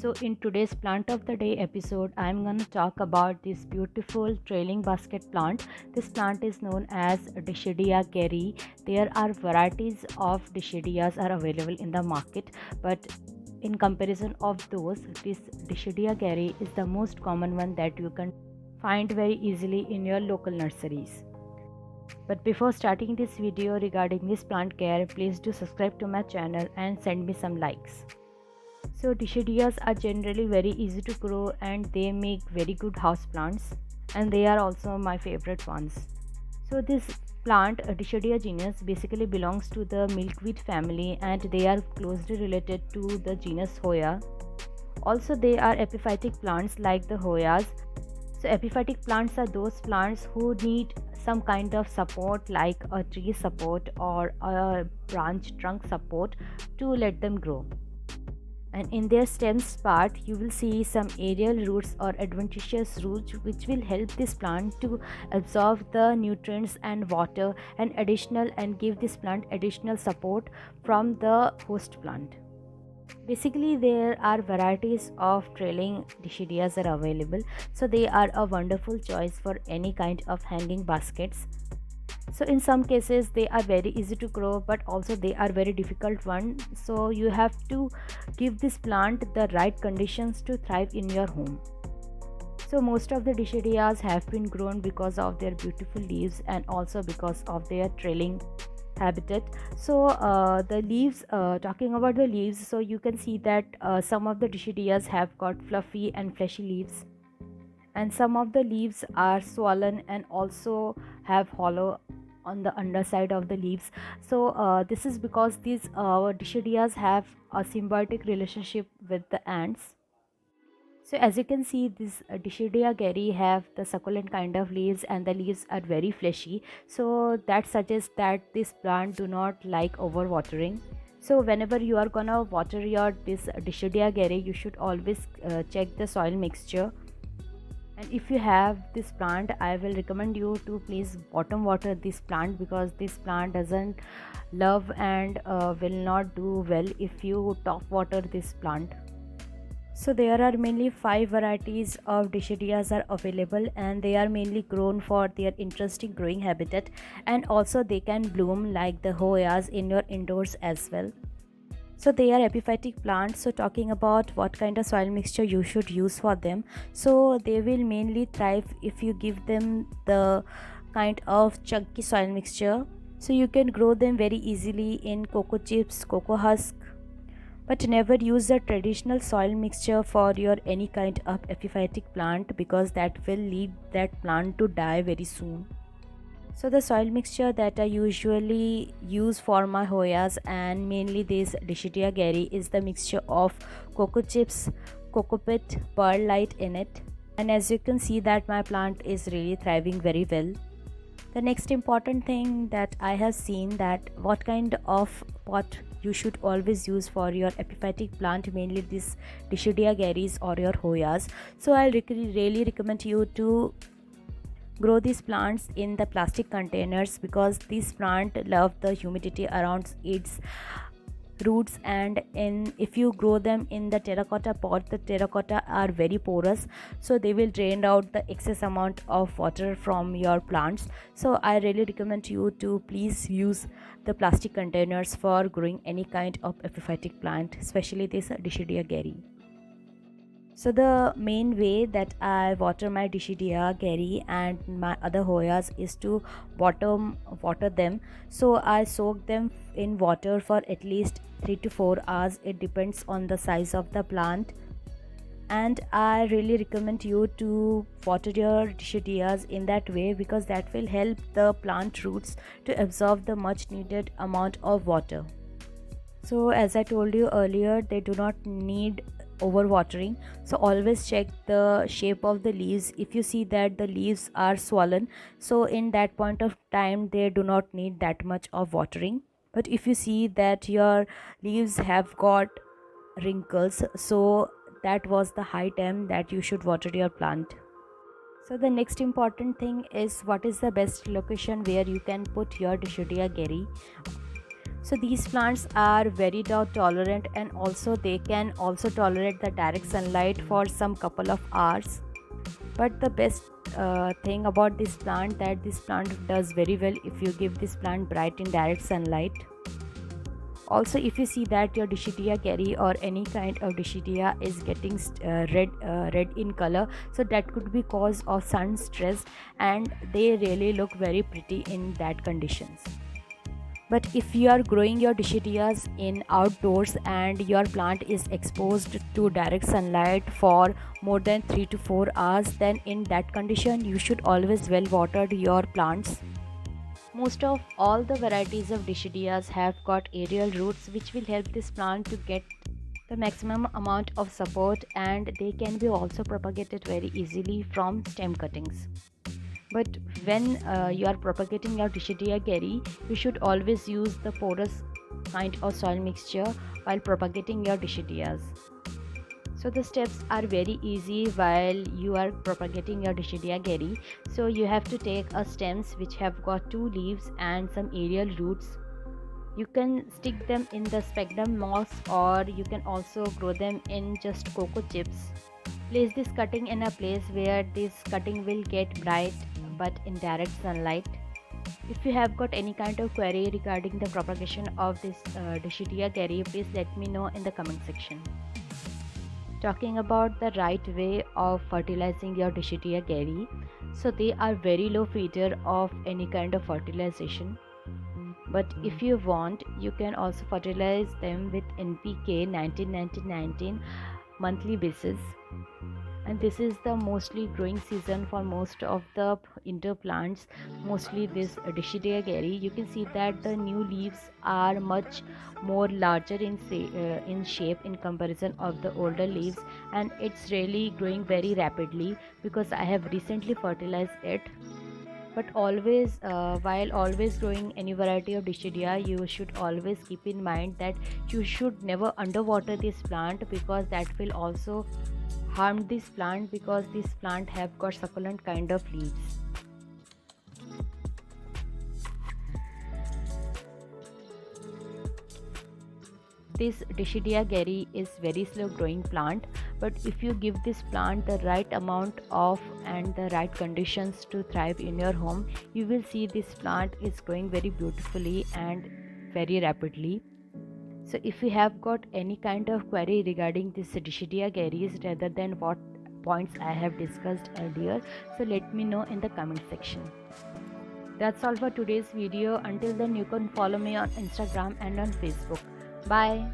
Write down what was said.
So, in today's plant of the day episode, I'm going to talk about this beautiful trailing basket plant. This plant is known as Dischidia geri. There are varieties of Dischidias are available in the market, but in comparison of those, this Dischidia geri is the most common one that you can find very easily in your local nurseries. But before starting this video regarding this plant care, please do subscribe to my channel and send me some likes. So Dischidias are generally very easy to grow and they make very good house plants, and they are also my favorite ones. So this plant, Dischidia genus, basically belongs to the milkweed family and they are closely related to the genus Hoya. Also they are epiphytic plants like the Hoyas. So epiphytic plants are those plants who need some kind of support like a tree support or a branch trunk support to let them grow, and in their stems part you will see some aerial roots or adventitious roots which will help this plant to absorb the nutrients and water and give this plant additional support from the host plant. Basically there are varieties of trailing Dischidias are available, so they are a wonderful choice for any kind of hanging baskets. So in some cases they are very easy to grow, but also they are very difficult one, so you have to give this plant the right conditions to thrive in your home. So most of the Dischidias have been grown because of their beautiful leaves and also because of their trailing habitat. So the leaves, talking about the leaves, so you can see that some of the Dischidias have got fluffy and fleshy leaves, and some of the leaves are swollen and also have hollow on the underside of the leaves. So this is because these Dischidias have a symbiotic relationship with the ants. So as you can see, this Dischidia geri have the succulent kind of leaves and the leaves are very fleshy, so that suggests that this plant do not like overwatering. So whenever you are gonna water your this Dischidia geri, you should always check the soil mixture. And if you have this plant, I will recommend you to please bottom water this plant, because this plant doesn't love and will not do well if you top water this plant. So there are mainly 5 varieties of Dischidias are available, and they are mainly grown for their interesting growing habitat, and also they can bloom like the Hoyas in your indoors as well. So they are epiphytic plants. So talking about what kind of soil mixture you should use for them, so they will mainly thrive if you give them the kind of chunky soil mixture. So you can grow them very easily in cocoa chips, cocoa husk, but never use the traditional soil mixture for your any kind of epiphytic plant, because that will lead that plant to die very soon. So the soil mixture that I usually use for my Hoyas and mainly this Dischidia geri is the mixture of cocoa chips, cocoa pit, perlite in it. And as you can see that my plant is really thriving very well. The next important thing that I have seen, that what kind of pot you should always use for your epiphytic plant, mainly this Dischidia geris or your Hoyas. So I really recommend you to grow these plants in the plastic containers, because this plant love the humidity around its roots, and in if you grow them in the terracotta pot, the terracotta are very porous, so they will drain out the excess amount of water from your plants. So I really recommend you to please use the plastic containers for growing any kind of epiphytic plant, especially this Dischidia geri. So the main way that I water my Dischidia geri and my other Hoyas is to bottom water them. So I soak them in water for at least 3 to 4 hours. It depends on the size of the plant. And I really recommend you to water your Dischidias in that way, because that will help the plant roots to absorb the much needed amount of water. So as I told you earlier, they do not need overwatering. So always check the shape of the leaves. If you see that the leaves are swollen, so in that point of time they do not need that much of watering. But if you see that your leaves have got wrinkles, so that was the high time that you should water your plant. So the next important thing is, what is the best location where you can put your Dischidia geri. So these plants are very drought tolerant, and also they can also tolerate the direct sunlight for some couple of hours. But the best thing about this plant, that this plant does very well if you give this plant bright and direct sunlight. Also, if you see that your Dischidia Gary or any kind of Dischidia is getting red in color, so that could be cause of sun stress, and they really look very pretty in that conditions. But if you are growing your Dischidias in outdoors and your plant is exposed to direct sunlight for more than 3 to 4 hours, then in that condition you should always well water your plants. Most of all the varieties of Dischidias have got aerial roots, which will help this plant to get the maximum amount of support, and they can be also propagated very easily from stem cuttings. But when you are propagating your Dischidia Gary, you should always use the porous kind of soil mixture while propagating your Dischidias. So the steps are very easy while you are propagating your Dischidia Gary. So you have to take a stems which have got 2 leaves and some aerial roots. You can stick them in the sphagnum moss, or you can also grow them in just cocoa chips. Place this cutting in a place where this cutting will get bright but in direct sunlight. If you have got any kind of query regarding the propagation of this Dischidia Gary, please let me know in the comment section. Talking about the right way of fertilizing your Dischidia Gary, so they are very low feeder of any kind of fertilization. But if you want, you can also fertilize them with NPK 19-19-19 monthly basis. And this is the mostly growing season for most of the indoor plants, mostly this Dischidia Gary. You can see that the new leaves are much more larger in shape in comparison of the older leaves, and it's really growing very rapidly because I have recently fertilized it. But always while always growing any variety of Dischidia, you should always keep in mind that you should never underwater this plant, because that will also harm this plant, because this plant have got succulent kind of leaves. This Dischidia Gary is very slow growing plant, but if you give this plant the right amount of and the right conditions to thrive in your home, you will see this plant is growing very beautifully and very rapidly. So if you have got any kind of query regarding this Dischidia Garys rather than what points I have discussed earlier, so let me know in the comment section. That's all for today's video. Until then, you can follow me on Instagram and on Facebook. Bye.